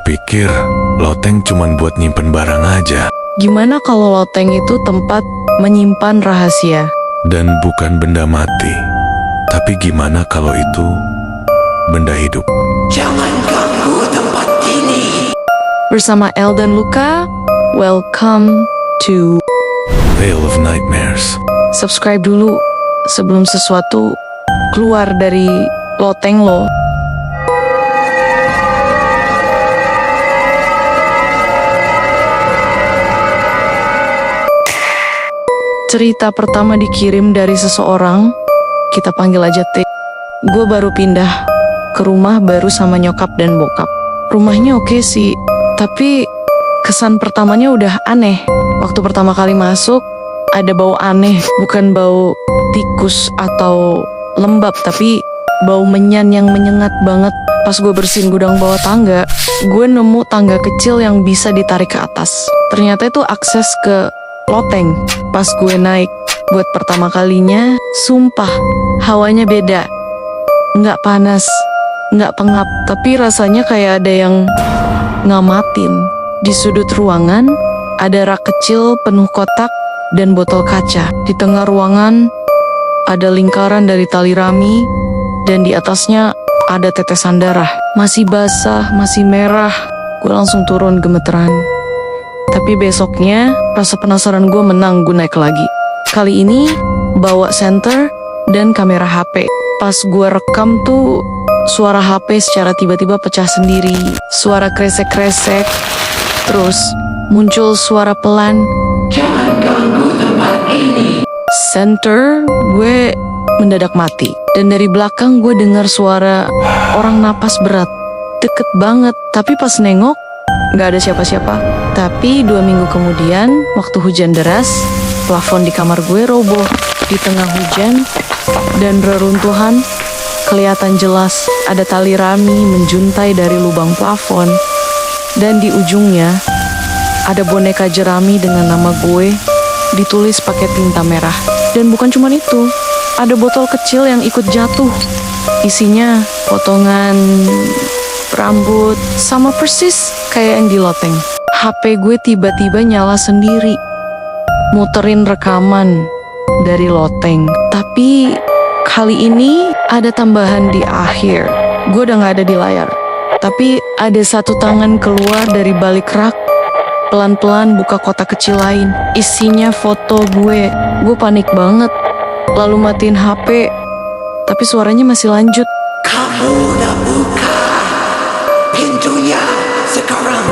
pikir loteng cuman buat nyimpen barang aja. Gimana kalau loteng itu tempat menyimpan rahasia? Dan bukan benda mati. Tapi gimana kalau itu benda hidup? Jangan ganggu tempat ini. Bersama El dan Luka, welcome to Vale of Nightmares. Subscribe dulu sebelum sesuatu keluar dari loteng lo. Cerita pertama dikirim dari seseorang, kita panggil aja T. Gue baru pindah ke rumah baru sama nyokap dan bokap. Rumahnya oke sih, tapi kesan pertamanya udah aneh. Waktu pertama kali masuk, ada bau aneh, bukan bau tikus atau lembab, tapi bau menyan yang menyengat banget. Pas gue bersihin gudang bawah tangga, gue nemu tangga kecil yang bisa ditarik ke atas. Ternyata itu akses ke loteng. Pas gue naik buat pertama kalinya, sumpah hawanya beda. Nggak panas, nggak pengap, tapi rasanya kayak ada yang ngamatin. Di sudut ruangan, ada rak kecil penuh kotak dan botol kaca. Di tengah ruangan, ada lingkaran dari tali rami, dan di atasnya ada tetesan darah. Masih basah, masih merah. Gue langsung turun gemeteran. Tapi besoknya, rasa penasaran gue menang, gue naik lagi. Kali ini, bawa senter dan kamera HP. Pas gue rekam tuh, suara HP secara tiba-tiba pecah sendiri. Suara kresek-kresek. Terus, muncul suara pelan. Jangan ganggu tempat ini. Center, gue mendadak mati. Dan dari belakang gue dengar suara orang napas berat. Deket banget, tapi pas nengok, gak ada siapa-siapa. Tapi 2 minggu kemudian, waktu hujan deras, plafon di kamar gue roboh. Di tengah hujan dan reruntuhan, kelihatan jelas ada tali rami menjuntai dari lubang plafon. Dan di ujungnya, ada boneka jerami dengan nama gue, ditulis pakai tinta merah. Dan bukan cuma itu, ada botol kecil yang ikut jatuh. Isinya potongan rambut, sama persis kayak yang di loteng. HP gue tiba-tiba nyala sendiri, muterin rekaman dari loteng. Tapi kali ini ada tambahan di akhir. Gue udah gak ada di layar, tapi ada satu tangan keluar dari balik rak, pelan-pelan buka kotak kecil lain. Isinya foto gue. Gue panik banget, lalu matiin HP, tapi suaranya masih lanjut. Kamu udah buka pintunya, sekarang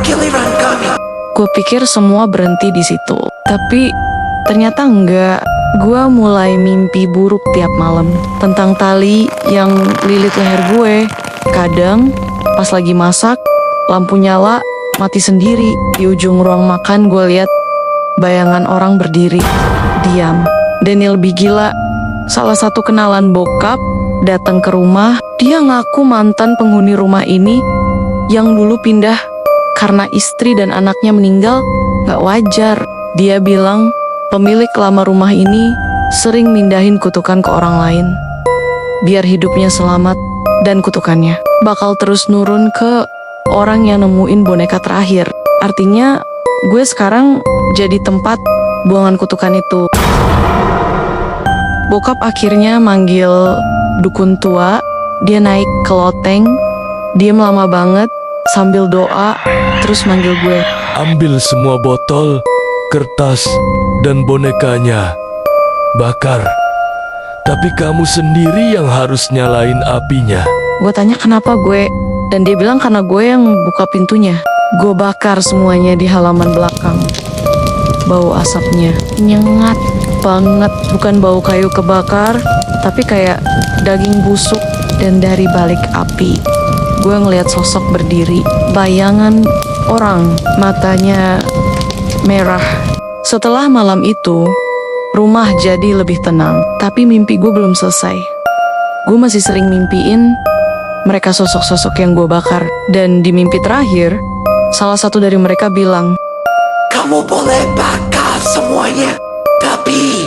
giliran kami. Gue pikir semua berhenti di situ, tapi ternyata enggak. Gue mulai mimpi buruk tiap malam tentang tali yang lilit leher gue. Kadang pas lagi masak, lampu nyala, mati sendiri. Di ujung ruang makan gue lihat bayangan orang berdiri, diam. Dan yang lebih gila, salah satu kenalan bokap datang ke rumah. Dia ngaku mantan penghuni rumah ini yang dulu pindah karena istri dan anaknya meninggal. Gak wajar. Dia bilang pemilik lama rumah ini sering mindahin kutukan ke orang lain, biar hidupnya selamat, dan kutukannya bakal terus nurun ke orang yang nemuin boneka terakhir. Artinya gue sekarang jadi tempat buangan kutukan itu. Bokap akhirnya manggil dukun tua. Dia naik ke loteng, diem lama banget sambil doa, terus manggil gue. Ambil semua botol, kertas, dan bonekanya. Bakar. Tapi kamu sendiri yang harus nyalain apinya. Gue tanya kenapa gue, dan dia bilang karena gue yang buka pintunya. Gue bakar semuanya di halaman belakang. Bau asapnya nyengat banget, bukan bau kayu kebakar, tapi kayak daging busuk. Dan dari balik api, gue ngeliat sosok berdiri, bayangan orang, matanya merah. Setelah malam itu, rumah jadi lebih tenang, tapi mimpi gue belum selesai. Gue masih sering mimpiin mereka sosok-sosok yang gue bakar. Dan di mimpi terakhir, salah satu dari mereka bilang, Kamu boleh bakar semuanya, tapi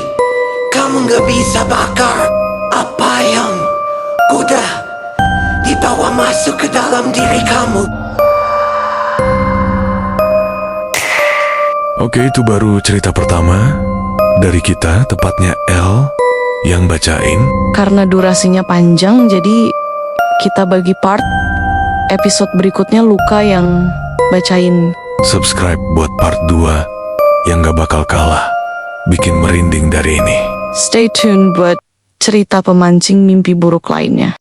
kamu gak bisa bakar apa yang udah dibawa masuk ke dalam diri kamu. Oke, itu baru cerita pertama dari kita, tepatnya L yang bacain. Karena durasinya panjang, jadi kita bagi part. Episode berikutnya Luka yang bacain. Subscribe buat part 2 yang gak bakal kalah bikin merinding dari ini. Stay tune buat cerita pemancing mimpi buruk lainnya.